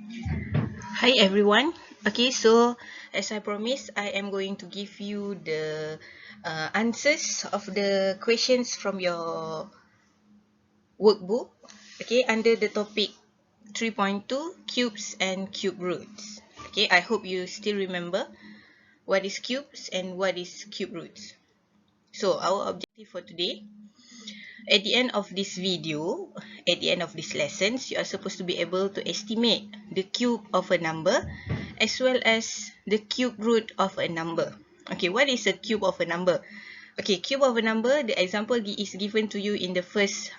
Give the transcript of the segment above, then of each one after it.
Hi everyone. Okay, so as I promised, I am going to give you the answers of the questions from your workbook. Okay, under the topic 3.2 cubes and cube roots. Okay, I hope you still remember what is cubes and what is cube roots. So our objective for today, at the end of this video, at the end of these lessons, you are supposed to be able to estimate the cube of a number as well as the cube root of a number. Okay, what is a cube of a number? Okay, cube of a number, the example is given to you in the first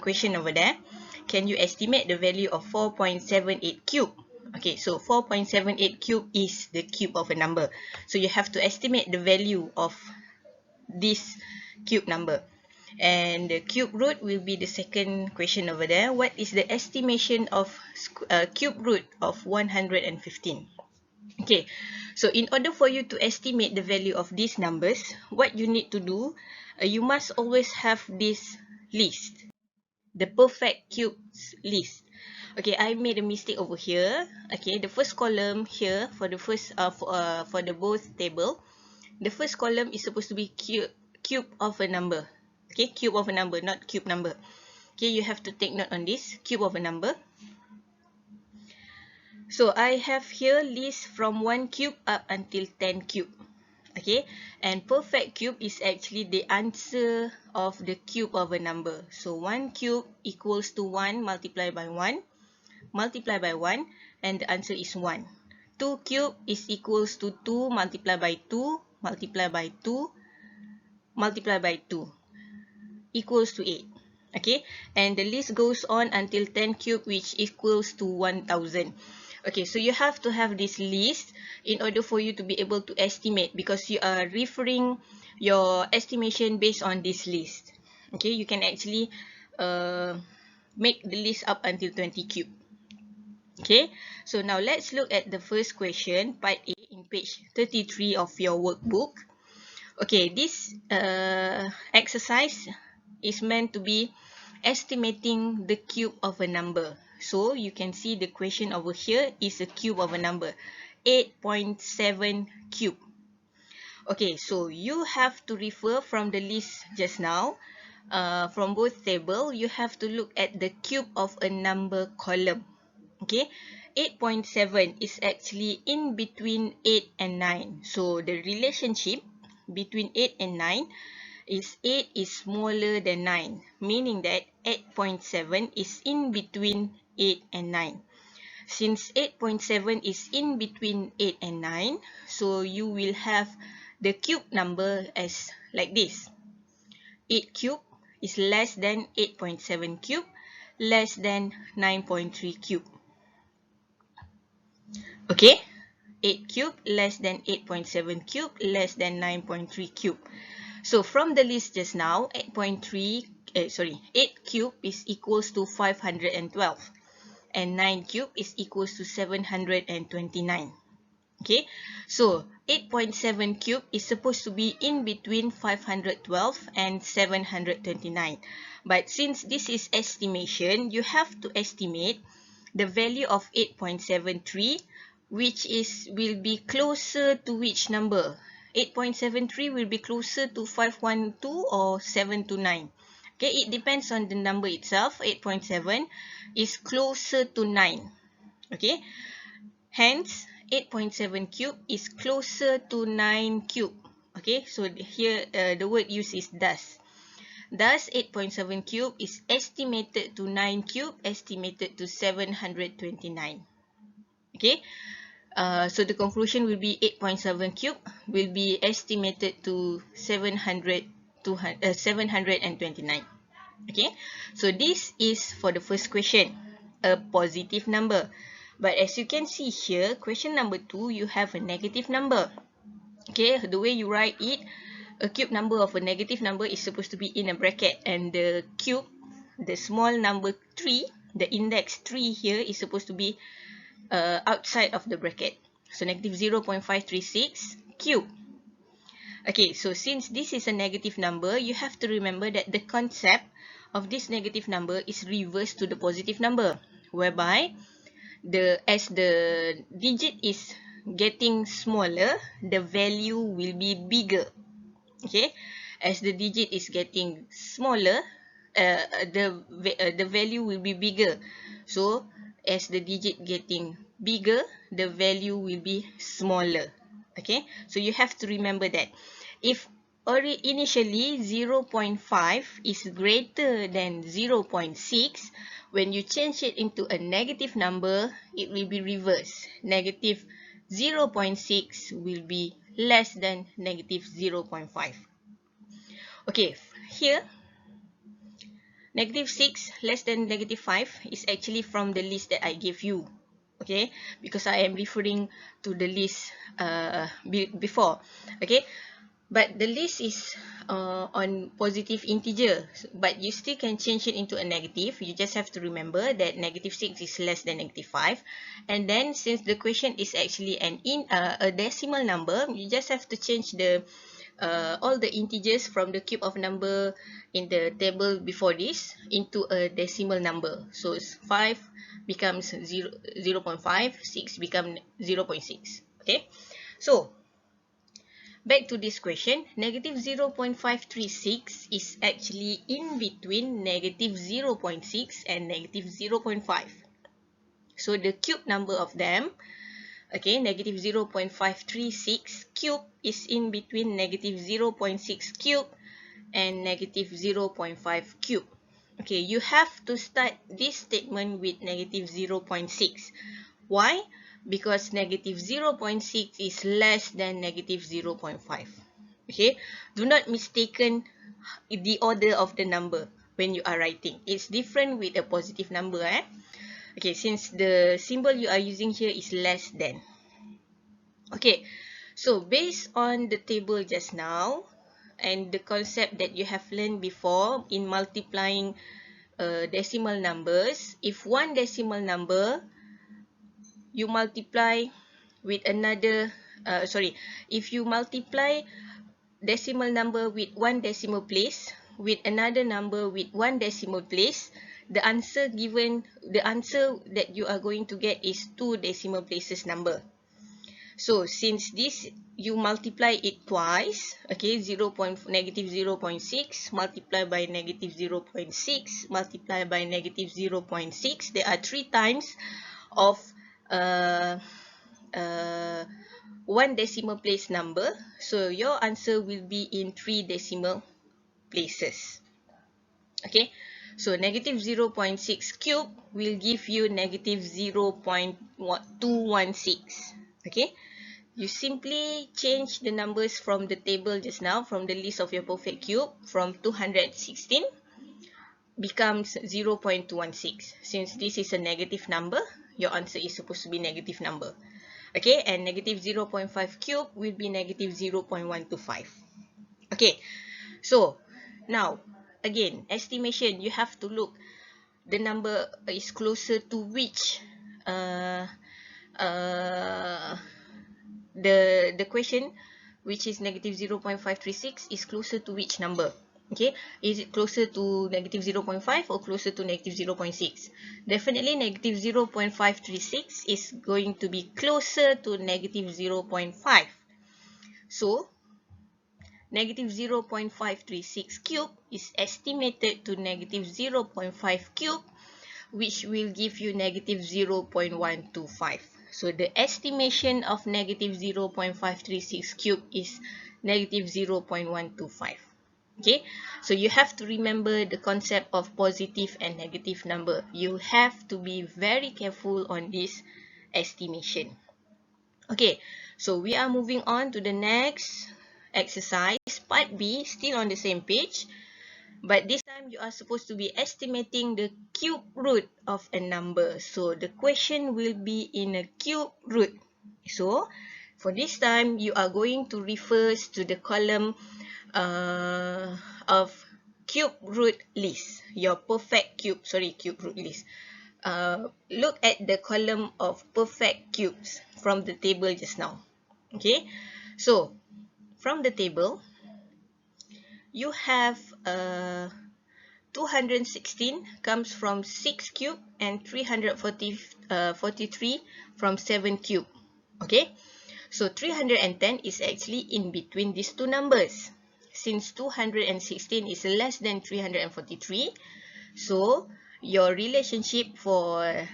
question over there. Can you estimate the value of 4.78 cube? Okay, so 4.78 cube is the cube of a number. So you have to estimate the value of this cube number. And the cube root will be the second question over there. What is the estimation of cube root of 115? Okay, so in order for you to estimate the value of these numbers, what you need to do, you must always have this list, the perfect cubes list. Okay, I made a mistake over here. Okay, the first column here for the first for the both table, the first column is supposed to be cube of a number. Okay, cube of a number, not cube number. Okay, you have to take note on this, cube of a number. So I have here list from 1 cube up until 10 cube. Okay, and perfect cube is actually the answer of the cube of a number. So 1 cube equals to 1 multiplied by 1, multiplied by 1, and the answer is 1. 2 cube is equals to 2 multiplied by 2, multiplied by 2, multiplied by 2, equals to 8. Okay, and the list goes on until 10 cube, which equals to 1000. Okay, so you have to have this list in order for you to be able to estimate, because you are referring your estimation based on this list. Okay, you can actually make the list up until 20 cube. Okay, so now let's look at the first question, part A, in page 33 of your workbook. Okay, this exercise is meant to be estimating the cube of a number. So you can see the question over here is a cube of a number, 8.7 cube. Okay, so you have to refer from the list just now. From both table, you have to look at the cube of a number column. Okay, 8.7 is actually in between 8 and 9. So the relationship between 8 and 9 is 8 is smaller than 9, meaning that 8.7 is in between 8 and 9. Since 8.7 is in between 8 and 9, so you will have the cube number as like this. 8 cube is less than 8.7 cube, less than 9.3 cube. Okay, 8 cube less than 8.7 cube less than 9.3 cube. So from the list just now, 8 cube is equals to 512 and 9 cube is equals to 729. Okay, so 8.7 cube is supposed to be in between 512 and 729. But since this is estimation, you have to estimate the value of 8.73, which will be closer to which number? 8.73 will be closer to 512 or 729. Okay, it depends on the number itself. 8.7 is closer to 9. Okay, hence 8.7 cube is closer to 9 cube. Okay, so here the word used is thus. Thus, 8.7 cube is estimated to 9 cube, estimated to 729. Okay, so the conclusion will be 8.7 cube will be estimated to 729. Okay, so this is for the first question, a positive number. But as you can see here, question number 2, you have a negative number. Okay, the way you write it, a cube number of a negative number is supposed to be in a bracket, and the cube, the small number 3, the index 3 here is supposed to be outside of the bracket. So negative 0.536 cube. Okay, so since this is a negative number, you have to remember that the concept of this negative number is reverse to the positive number, whereby as the digit is getting smaller, the value will be bigger. Okay, as the digit is getting smaller, the value will be bigger. So as the digit getting bigger, the value will be smaller. Okay, so you have to remember that. If initially 0.5 is greater than 0.6, when you change it into a negative number, it will be reversed. Negative 0.6 will be less than negative 0.5. Okay, here negative 6 less than negative 5 is actually from the list that I gave you. Okay, because I am referring to the list before. Okay, but the list is on positive integer, but you still can change it into a negative. You just have to remember that negative 6 is less than negative 5. And then since the question is actually a decimal number, you just have to change the all the integers from the cube of number in the table before this into a decimal number. So 5 becomes 0.5, 6 becomes 0.6. Okay, so back to this question, negative 0.536 is actually in between negative 0.6 and negative 0.5. So the cube number of them, okay, negative 0.536 cube is in between negative 0.6 cube and negative 0.5 cube. Okay, you have to start this statement with negative 0.6. Why? Because negative 0.6 is less than negative 0.5. Okay, do not mistaken the order of the number when you are writing. It's different with a positive number. Okay, since the symbol you are using here is less than. Okay, so based on the table just now and the concept that you have learned before in multiplying decimal numbers, if one decimal number you multiply with another, if you multiply decimal number with one decimal place with another number with one decimal place, the answer that you are going to get is two decimal places number. So since this you multiply it twice, okay, negative 0.6 multiplied by negative 0.6 multiplied by negative 0.6, there are 3 times of one decimal place number. So your answer will be in 3 decimal places. Okay, so negative 0.6 cube will give you negative 0.216. Okay, you simply change the numbers from the table just now, from the list of your perfect cube, from 216 becomes 0.216. Since this is a negative number, your answer is supposed to be negative number. Okay, and negative 0.5 cube will be negative 0.125. Okay, so now again, estimation, you have to look the number is closer to which the question, which is negative 0.536, is closer to which number. Okay, is it closer to negative 0.5 or closer to negative 0.6? Definitely negative 0.536 is going to be closer to negative 0.5. So negative 0.536 cube is estimated to negative 0.5 cube, which will give you negative 0.125. So the estimation of negative 0.536 cube is negative 0.125. Okay, so you have to remember the concept of positive and negative number. You have to be very careful on this estimation. Okay, so we are moving on to the next exercise, part B, still on the same page. But this time you are supposed to be estimating the cube root of a number. So the question will be in a cube root. So for this time you are going to refer to the column of cube root list. Your perfect cube root list. Look at the column of perfect cubes from the table just now. Okay, so from the table you have 216 comes from 6 cube and 343 from 7 cube. Okay, so 310 is actually in between these two numbers. Since 216 is less than 343, so your relationship for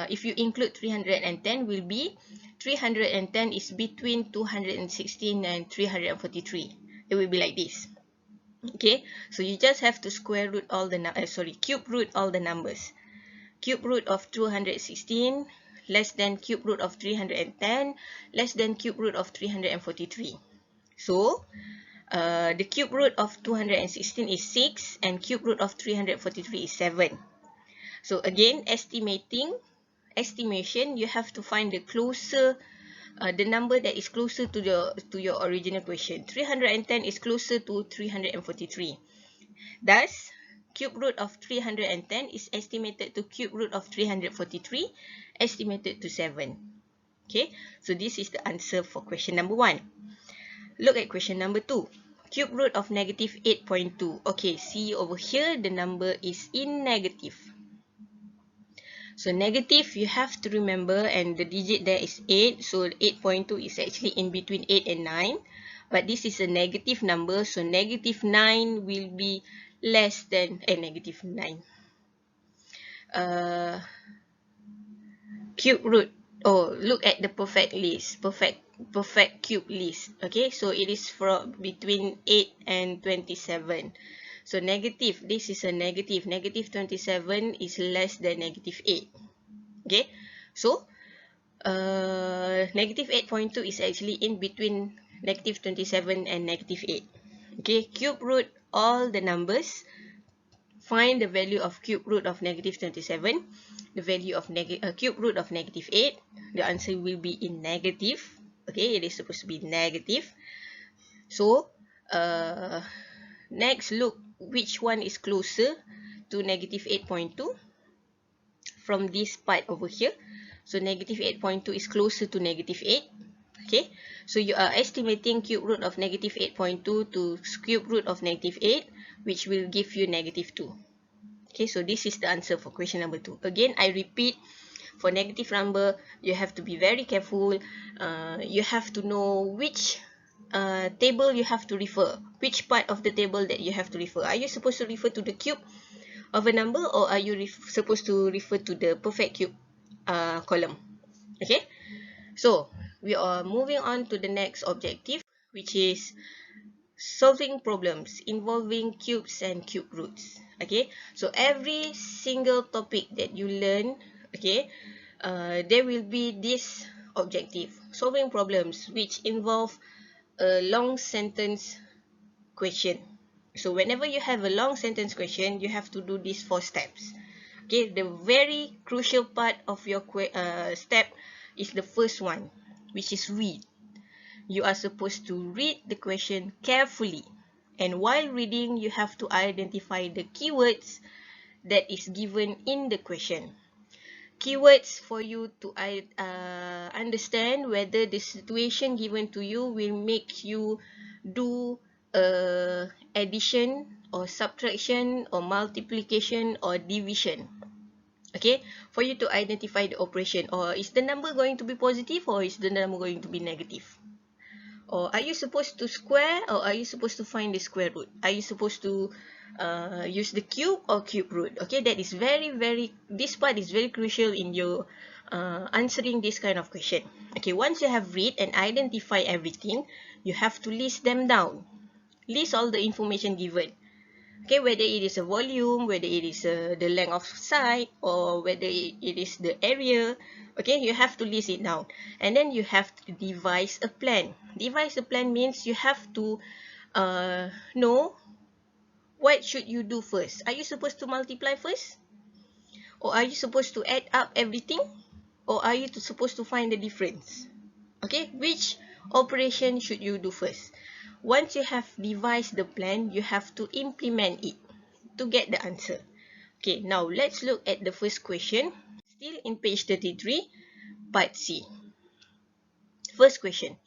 if you include 310 will be 310 is between 216 and 343. It will be like this. Okay, so you just have to square root all the cube root all the numbers. Cube root of 216 less than cube root of 310 less than cube root of 343. So the cube root of 216 is 6 and cube root of 343 is 7. So again, estimation, you have to find the closer, the number that is closer to your original question. 310 is closer to 343. Thus, cube root of 310 is estimated to cube root of 343, estimated to 7. Okay, so this is the answer for question number 1. Look at question number 2. Cube root of negative 8.2. Okay, see over here, the number is in negative. So negative, you have to remember, and the digit there is 8. So 8.2 is actually in between 8 and 9. But this is a negative number, so negative 9 will be less than negative 9. Cube root. Oh, look at the perfect list. Perfect cube list. Okay, so it is from between 8 and 27. So negative, this is a negative. Negative 27 is less than negative 8. Okay, so negative 8.2 is actually in between negative 27 and negative 8. Okay, cube root all the numbers. Find the value of cube root of negative 27. The value of cube root of negative 8. The answer will be in negative. Okay, it is supposed to be negative. So, next look which one is closer to negative 8.2 from this part over here. So, negative 8.2 is closer to negative 8. Okay, so you are estimating cube root of negative 8.2 to cube root of negative 8, which will give you negative 2. Okay, so this is the answer for question number 2. Again, I repeat, for negative number, you have to be very careful. You have to know which table you have to refer, which part of the table that you have to refer. Are you supposed to refer to the cube of a number, or are you supposed to refer to the perfect cube column? Okay, so we are moving on to the next objective, which is solving problems involving cubes and cube roots. Okay, so every single topic that you learn, okay, there will be this objective, solving problems which involve a long sentence question. So whenever you have a long sentence question, you have to do these 4 steps. Okay, the very crucial part of your step is the first one, which is read. You are supposed to read the question carefully, and while reading, you have to identify the keywords that is given in the question. Keywords for you to understand whether the situation given to you will make you do addition or subtraction or multiplication or division. Okay, for you to identify the operation, or is the number going to be positive or is the number going to be negative? Or are you supposed to square, or are you supposed to find the square root? Are you supposed to use the cube or cube root? Okay, that is this part is very crucial in your answering this kind of question. Okay, once you have read and identify everything, you have to list them down. List all the information given. Okay, whether it is a volume, whether it is the length of side, or whether it is the area. Okay, you have to list it down, and then you have to devise a plan. Devise a plan means you have to know what should you do first. Are you supposed to multiply first, or are you supposed to add up everything, or are you supposed to find the difference? Okay, which operation should you do first? Once you have devised the plan, you have to implement it to get the answer. Okay, now let's look at the first question, still in page 33, part C. First question.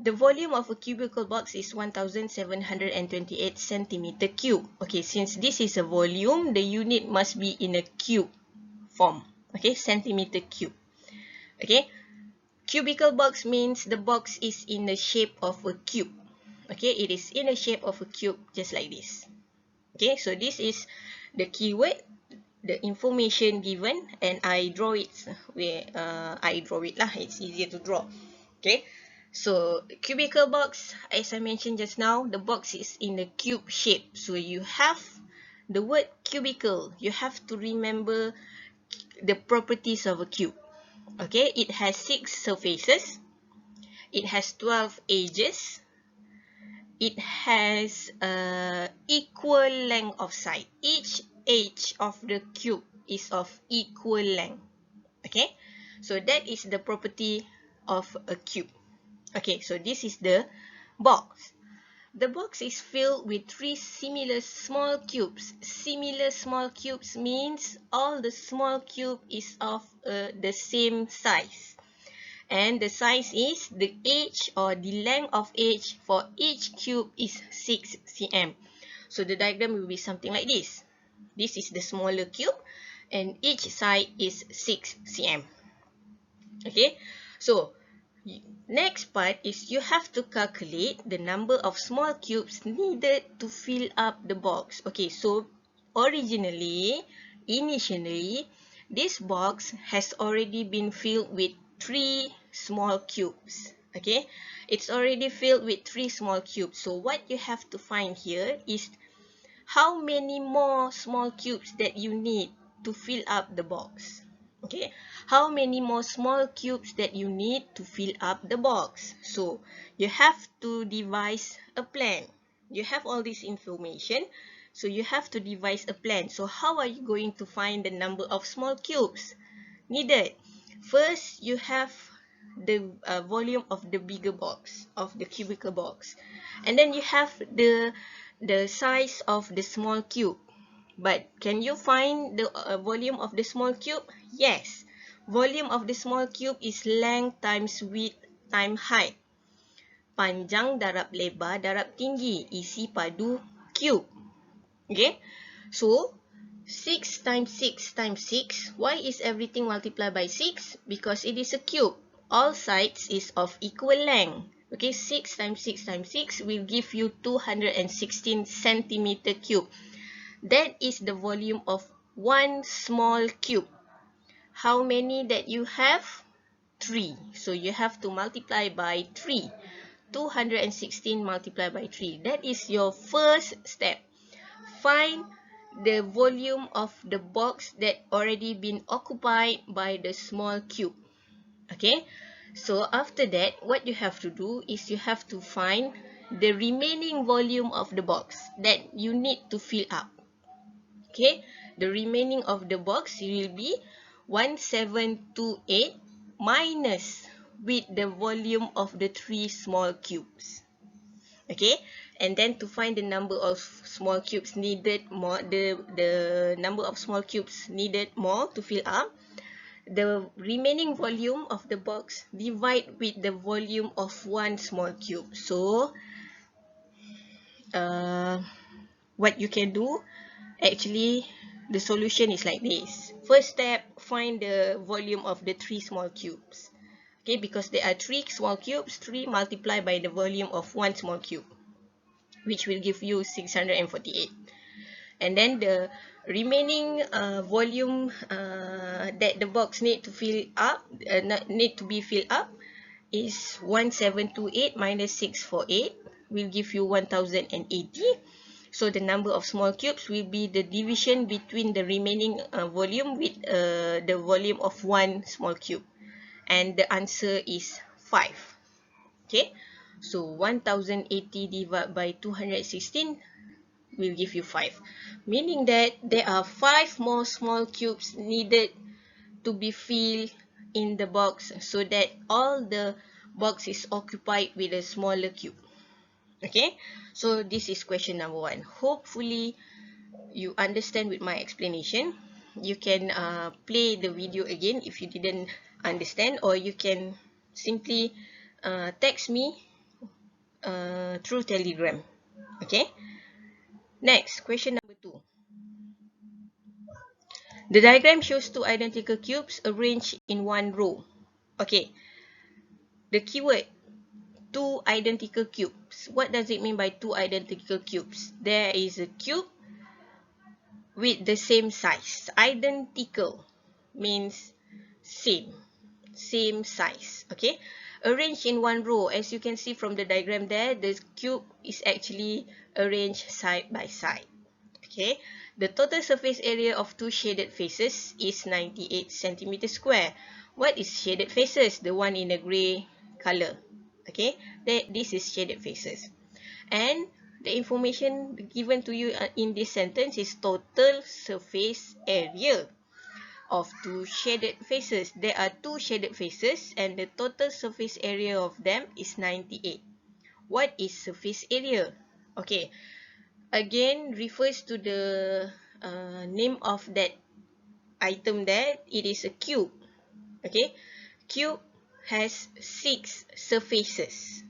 The volume of a cubical box is 1728 centimeter cube. Okay, since this is a volume, the unit must be in a cube form. Okay, centimeter cube. Okay, cubical box means the box is in the shape of a cube. Okay, it is in the shape of a cube, just like this. Okay, so this is the keyword, the information given, and I draw it where I draw it lah. It's easier to draw. Okay, so cubical box, as I mentioned just now, the box is in a cube shape. So you have the word cubical. You have to remember the properties of a cube. Okay, it has 6 surfaces. It has 12 edges. It has equal length of side. Each edge of the cube is of equal length. Okay, so that is the property of a cube. Okay, so this is the box. The box is filled with 3 similar small cubes. Similar small cubes means all the small cube is of the same size. And the size is the edge or the length of edge for each cube is 6 cm. So the diagram will be something like this. This is the smaller cube and each side is 6 cm. Okay, so next part is you have to calculate the number of small cubes needed to fill up the box. Okay, so initially, this box has already been filled with 3 small cubes. Okay, it's already filled with 3 small cubes. So what you have to find here is how many more small cubes that you need to fill up the box. Okay, how many more small cubes that you need to fill up the box. So you have to devise a plan. You have all this information, so you have to devise a plan. So how are you going to find the number of small cubes needed? First, you have the volume of the bigger box, of the cubical box, and then you have the size of the small cube. But can you find the volume of the small cube? Yes. Volume of the small cube is length times width times height. Panjang darab lebar darab tinggi. Isi padu cube. Okay. So 6 times 6 times 6. Why is everything multiplied by 6? Because it is a cube. All sides is of equal length. Okay, 6 times 6 times 6 will give you 216 centimeter cube. That is the volume of one small cube. How many that you have? 3. So you have to multiply by 3. 216 multiplied by 3. That is your first step. Find the volume of the box that already been occupied by the small cube. Okay? So after that, what you have to do is you have to find the remaining volume of the box that you need to fill up. Okay, the remaining of the box will be 1728 minus with the volume of the 3 small cubes. Okay, and then to find the number of small cubes needed more, the number of small cubes needed more to fill up, the remaining volume of the box divide with the volume of one small cube. So what you can do, actually the solution is like this. First step, find the volume of the 3 small cubes. Okay, because there are 3 small cubes, 3 multiplied by the volume of one small cube, which will give you 648. And then the remaining volume that the box need to fill up, need to be filled up, is 1728 minus 648 will give you 1080. So the number of small cubes will be the division between the remaining volume with the volume of one small cube. And the answer is 5. Okay, so 1080 divided by 216 will give you 5. Meaning that there are 5 more small cubes needed to be filled in the box so that all the box is occupied with a smaller cube. Okay, so this is question number 1. Hopefully you understand with my explanation. You can play the video again if you didn't understand, or you can simply text me through Telegram. Okay. Next, question number 2. The diagram shows two identical cubes arranged in one row. Okay. The keyword, two identical cubes. What does it mean by two identical cubes? There is a cube with the same size. Identical means same size. Okay. Arranged in one row. As you can see from the diagram there, the cube is actually arranged side by side. Okay. The total surface area of two shaded faces is 98 centimeters square. What is shaded faces? The one in a grey color. Okay. This is shaded faces. And the information given to you in this sentence is total surface area of two shaded faces. There are two shaded faces and the total surface area of them is 98. What is surface area? Okay, again refers to the name of that item there. It is a cube. Okay, cube has 6 surfaces.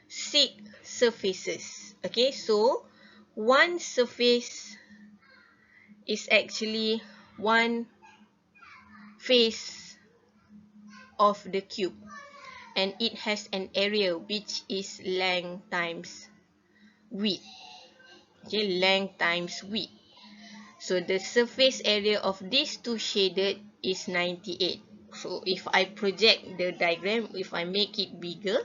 6 surfaces. Okay, so one surface is actually one face of the cube, and it has an area which is length times width. Okay, length times width. So the surface area of these two shaded is 98. So if I project the diagram, if I make it bigger,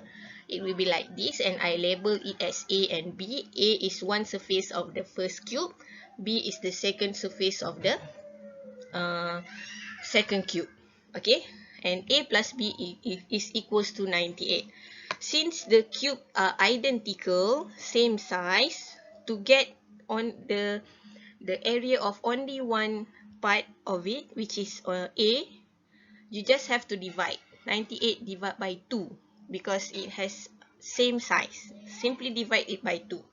it will be like this, and I label it as A and B. A is one surface of the first cube, B is the second surface of the second cube. Okay, and A plus B is equals to 98. Since the cube are identical, same size, to get on the area of only one part of it, which is A, you just have to divide 98 divided by 2 because it has same size. Simply divide it by 2.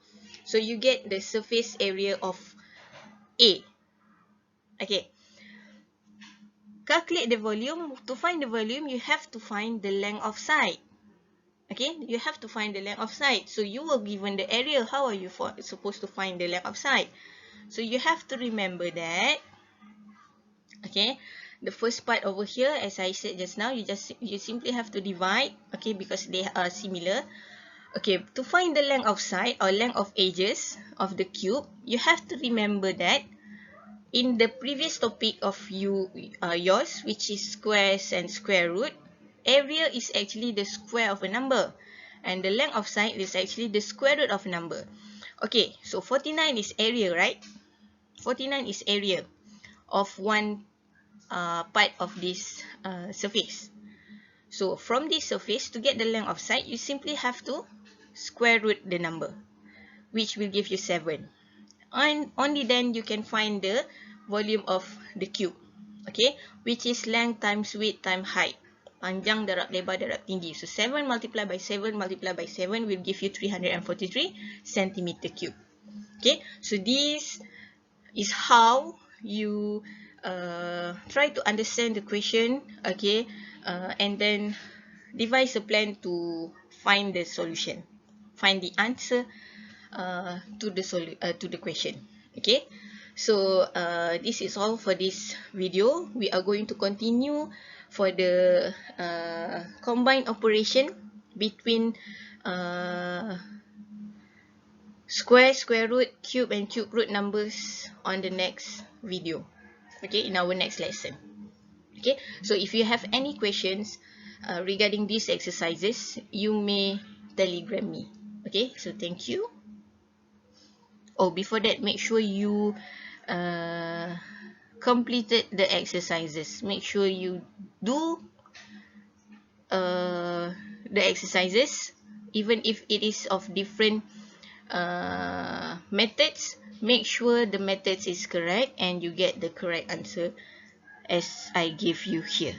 So you get the surface area of A. Okay. Calculate the volume. To find the volume, you have to find the length of side. Okay, you have to find the length of side. So you were given the area. How are you supposed to find the length of side? So you have to remember that. Okay, the first part over here, as I said just now, you simply have to divide. Okay, because they are similar. Okay, to find the length of side or length of edges of the cube, you have to remember that in the previous topic of yours, which is squares and square root, area is actually the square of a number, and the length of side is actually the square root of a number. Okay, so 49 is area, right? 49 is area of one part of this surface. So from this surface, to get the length of side, you simply have to square root the number, which will give you 7. And only then you can find the volume of the cube. Okay, which is length times width times height. Panjang darab lebar darab tinggi. So 7 multiplied by 7 multiplied by 7 will give you 343 centimeter cube. Okay, so this is how you try to understand the question. Okay, and then devise a plan to find the solution, find the answer to the question. Okay, so this is all for this video. We are going to continue for the combined operation between square, square root, cube and cube root numbers on the next video. Okay, in our next lesson. Okay, so if you have any questions regarding these exercises, you may telegram me. Okay, so thank you. Oh, before that, make sure you completed the exercises. Make sure you do the exercises, even if it is of different methods. Make sure the methods is correct and you get the correct answer as I give you here.